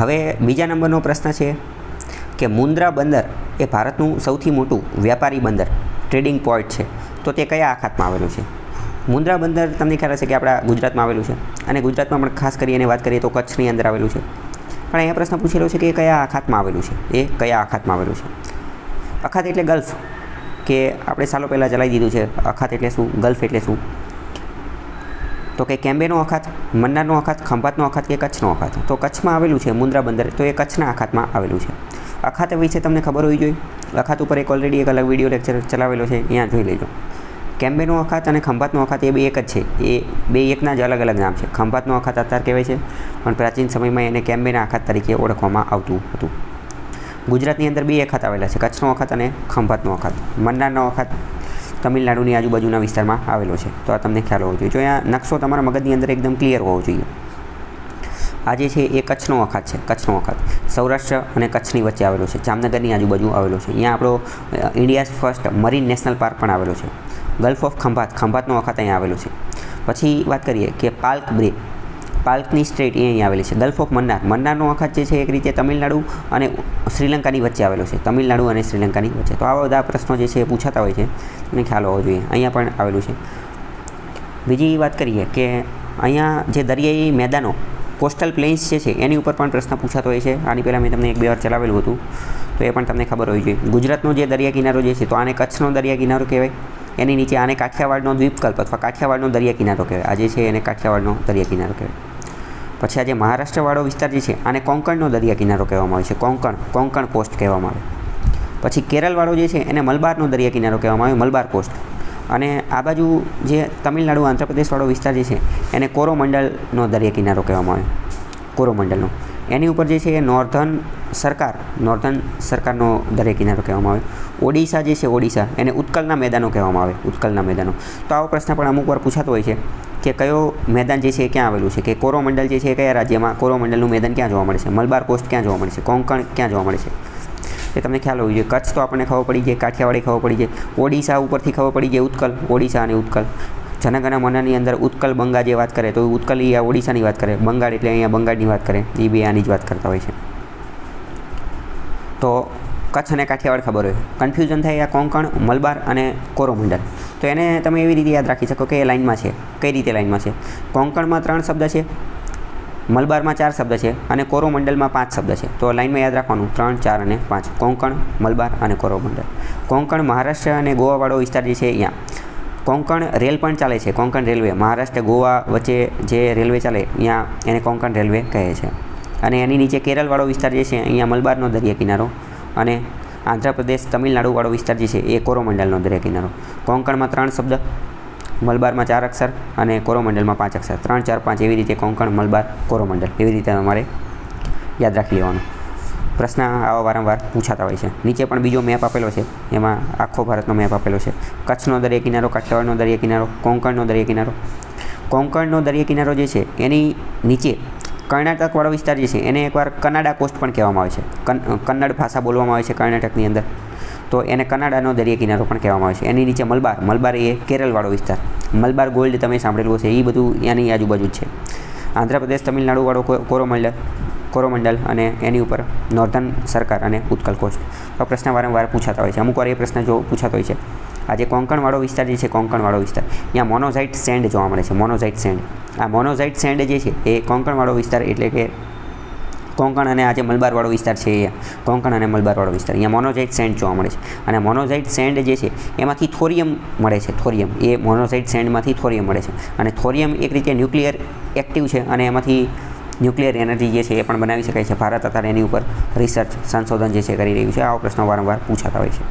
હવે બીજા નંબરનો પ્રશ્ન છે કે મુન્દ્રા બંદર એ ભારતનું સૌથી મોટું વ્યાપારી બંદર ટ્રેડિંગ પોર્ટ છે, તો તે કયા આખાતમાં આવેલું છે? મુન્દ્રા બંદર તમને ખ્યાલ હશે કે આપણા ગુજરાતમાં આવેલું છે, અને ગુજરાતમાં પણ ખાસ કરીને વાત કરીએ તો કચ્છની અંદર આવેલું છે. પણ અહીંયા પ્રશ્ન પૂછેલો છે કે એ કયા આખાતમાં આવેલું છે? એ કયા આખાતમાં આવેલું છે? અખાત એટલે ગલ્ફ, કે આપણે સાલો પહેલાં ચલાવી દીધું છે. અખાત એટલે શું, ગલ્ફ એટલે શું? તો કે કેમ્બેનો અખાત, મન્નારનો અખાત, ખંભાતનો અખાત કે કચ્છનો અખાત? તો કચ્છમાં આવેલું છે મુન્દ્રા બંદર, તો એ કચ્છના અખાતમાં આવેલું છે. અખાત વિશે તમને ખબર હોવી જોઈએ. અખાત ઉપર ઓલરેડી એક અલગ વિડીયો લેક્ચર ચલાવેલો છે, અહીંયા જોઈ લેજો. કેમ્બેનો અખાત અને ખંભાતનો અખાત એ બે એક જ છે, એ બે એકના જ અલગ અલગ નામ છે. ખંભાતનો અખાત અત્યારે કહેવાય છે, પણ પ્રાચીન સમયમાં એને કેમ્બેના અખાત તરીકે ઓળખવામાં આવતું હતું. ગુજરાતની અંદર બે અખાત આવેલા છે, કચ્છનો અખાત અને ખંભાતનો અખાત. મન્નારનો અખાત તમિલનાડુની આજુબાજુના વિસ્તારમાં આવેલો છે, તો આ તમને ખ્યાલ હોવો જોઈએ. જો અહીંયા નકશો તમારા મગજની અંદર એકદમ ક્લિયર હોવો જોઈએ. આ જે છે એ કચ્છનો અખાત છે. કચ્છનો અખાત સૌરાષ્ટ્ર અને કચ્છની વચ્ચે આવેલો છે, જામનગરની આજુબાજુ આવેલો છે. અહીંયા આપણો India's first marine national park પણ આવેલો છે. ગલ્ફ ઓફ ખંભાત, ખંભાતનો અખાત અહીંયા આવેલો છે. પછી વાત કરીએ કે પાલ્ક બ્રે, પાલ્કની સ્ટ્રેટ એ અહીંયા આવેલી છે. ગલ્ફ ઓફ મન્નાર, મન્નારનો અખાત જે છે એક રીતે તમિલનાડુ અને શ્રીલંકાની વચ્ચે આવેલો છે. તમિલનાડુ અને શ્રીલંકાની વચ્ચે. તો આવા બધા પ્રશ્નો જે છે એ પૂછાતા હોય છે, તમને ખ્યાલ હોવો જોઈએ. અહીંયા પણ આવેલું છે. બીજી વાત કરીએ કે અહીંયા જે દરિયાઈ મેદાનો, કોસ્ટલ પ્લેન્સ જે છે એની ઉપર પણ પ્રશ્ન પૂછાતો હોય છે. આની પહેલાં મેં તમને એક બે વાર ચલાવેલું હતું, તો એ પણ તમને ખબર હોવી જોઈએ. ગુજરાતનો જે દરિયા કિનારો જે છે, તો આને કચ્છનો દરિયા કિનારો કહેવાય. એની નીચે આને કાઠિયાવાડનો દ્વીપકલ્પ અથવા કાઠિયાવાડનો દરિયા કિનારો કહેવાય. આ જે છે એને કાઠિયાવાડનો દરિયા કિનારો કહેવાય. પછી આ જે મહારાષ્ટ્રવાળો વિસ્તાર જે છે આને કોંકણનો દરિયા કિનારો કહેવામાં આવે છે. કોંકણ કોસ્ટ કહેવામાં આવે. પછી કેરળવાળો જે છે એને મલબારનો દરિયા કિનારો કહેવામાં આવે, મલબાર કોસ્ટ. અને આ બાજુ જે તમિલનાડુ આંધ્રપ્રદેશવાળો વિસ્તાર જે છે એને કોરોમંડલનો દરિયા કિનારો કહેવામાં આવે, કોરોમંડલનો. એની ઉપર જે છે એ નોર્ધન સરકારનો દરિયા કિનારો કહેવામાં આવે. ઓડિશા જે છે, ઓડિશા એને ઉત્કલના મેદાનો કહેવામાં આવે, ઉત્કલના મેદાનો. તો આવો પ્રશ્ન પણ અમુક વાર પૂછાતો હોય છે કે કયો મેદાન જે છે એ ક્યાં આવેલું છે, કે કોરોમંડલ જે છે એ કયા રાજ્યમાં, કોરોમંડલનું મેદાન ક્યાં જોવા મળે છે, મલબાર કોસ્ટ ક્યાં જોવા મળે છે, કોંકણ ક્યાં જોવા મળે છે, એ તમને ખ્યાલ હોવો જોઈએ. કચ્છ તો આપણને ખબર પડી જાય, કાઠિયાવાડી ખબર પડી જાય. ઓડિશા ઉપરથી ખબર પડી જાય ઉત્કલ, ઓડિશા અને ઉત્કલ. જનગણ મનની અંદર ઉત્કલ બંગા જે વાત કરે, તો ઉત્કલ એ ઓડિશાની વાત કરે, બંગાળ એટલે અહીંયા બંગાળની વાત કરે, એ બે આની જ વાત કરતા હોય છે. તો કચ્છ અને કાઠિયાવાડ ખબર હોય, કન્ફ્યુઝન થાય આ કોંકણ, મલબાર અને કોરોમંડલ. તો એને તમે એવી રીતે યાદ રાખી શકો કે એ લાઇનમાં છે. કઈ રીતે લાઇનમાં છે? કોંકણમાં 3 શબ્દ છે, મલબારમાં 4 શબ્દ છે અને કોરોમંડલમાં 5 શબ્દ છે. તો લાઇનમાં યાદ રાખવાનું 3, 4 અને 5. કોંકણ, મલબાર અને કોરોમંડલ. કોંકણ મહારાષ્ટ્ર અને ગોવાવાળો વિસ્તાર જે છે અહીંયા. કોંકણ રેલ પણ ચાલે છે, કોંકણ રેલવે. મહારાષ્ટ્ર ગોવા વચ્ચે જે રેલવે ચાલે અહીંયા એને કોંકણ રેલવે કહે છે. અને એની નીચે કેરળવાળો વિસ્તાર જે છે અહીંયા મલબારનો દરિયા કિનારો, અને આંધ્રપ્રદેશ તમિલનાડુવાળો વિસ્તાર જે છે એ કોરોમંડલનો દરિયા કિનારો. કોંકણમાં 3 શબ્દ, મલબારમાં 4 અક્ષર અને કોરોમંડલમાં 5 અક્ષર. 3, 4, 5 એવી રીતે કોંકણ, મલબાર, કોરોમંડલ એવી રીતે અમારે યાદ રાખી લેવાનું. પ્રશ્ન આવા વારંવાર પૂછાતા હોય છે. નીચે પણ બીજો મેપ આપેલો છે, એમાં આખો ભારતનો મેપ આપેલો છે. કચ્છનો દરિયા કિનારો, કાઠિયાવાડનો દરિયા કિનારો, કોંકણનો દરિયા કિનારો. કોંકણનો દરિયા કિનારો જે છે એની નીચે કર્ણાટકવાળો વિસ્તાર જે છે એને એકવાર કનાડા કોસ્ટ પણ કહેવામાં આવે છે. કન્નડ ભાષા બોલવામાં આવે છે કર્ણાટકની અંદર, તો એને કનાડાનો દરિયા કિનારો પણ કહેવામાં આવે છે. એની નીચે મલબાર, મલબાર એ કેરળવાળો વિસ્તાર. મલબાર ગોલ્ડ તમે સાંભળેલું છે, એ બધું એની આજુબાજુ જ છે. આંધ્રપ્રદેશ તમિલનાડુવાળો કોરોમંડલ અને એની ઉપર નોર્ધન સરકાર અને ઉત્કલ કોસ્ટ. તો પ્રશ્ન વારંવાર પૂછાતા હોય છે. અમુક વાર એ પ્રશ્ન જો પૂછાતો હોય છે. આ જે કોંકણવાળો વિસ્તાર જે છે, કોંકણવાળો વિસ્તાર, અહીંયા મોનોઝાઇટ સેન્ડ જોવા મળે છે. મોનોઝાઇટ સેન્ડ, આ મોનોઝાઇટ સેન્ડ જે છે એ કોંકણવાળો વિસ્તાર, એટલે કે કોંકણ અને આ જે મલબારવાળો વિસ્તાર છે, એ કોંકણ અને મલબારવાળો વિસ્તાર, અહીંયા મોનોઝાઇટ સેન્ડ જોવા મળે છે. અને મોનોઝાઇટ સેન્ડ જે છે એમાંથી થોરિયમ મળે છે. થોરિયમ એ મોનોઝાઇટ સેન્ડમાંથી થોરિયમ મળે છે. અને થોરિયમ એક રીતે ન્યુક્લિયર એક્ટિવ છે, અને એમાંથી ન્યુક્લિયર એનર્જી જે છે એ પણ બનાવી શકાય છે. ભારત અત્યારે એની ઉપર રિસર્ચ, સંશોધન જે છે કરી રહ્યું છે. આવો પ્રશ્નો વારંવાર પૂછાતા હોય છે.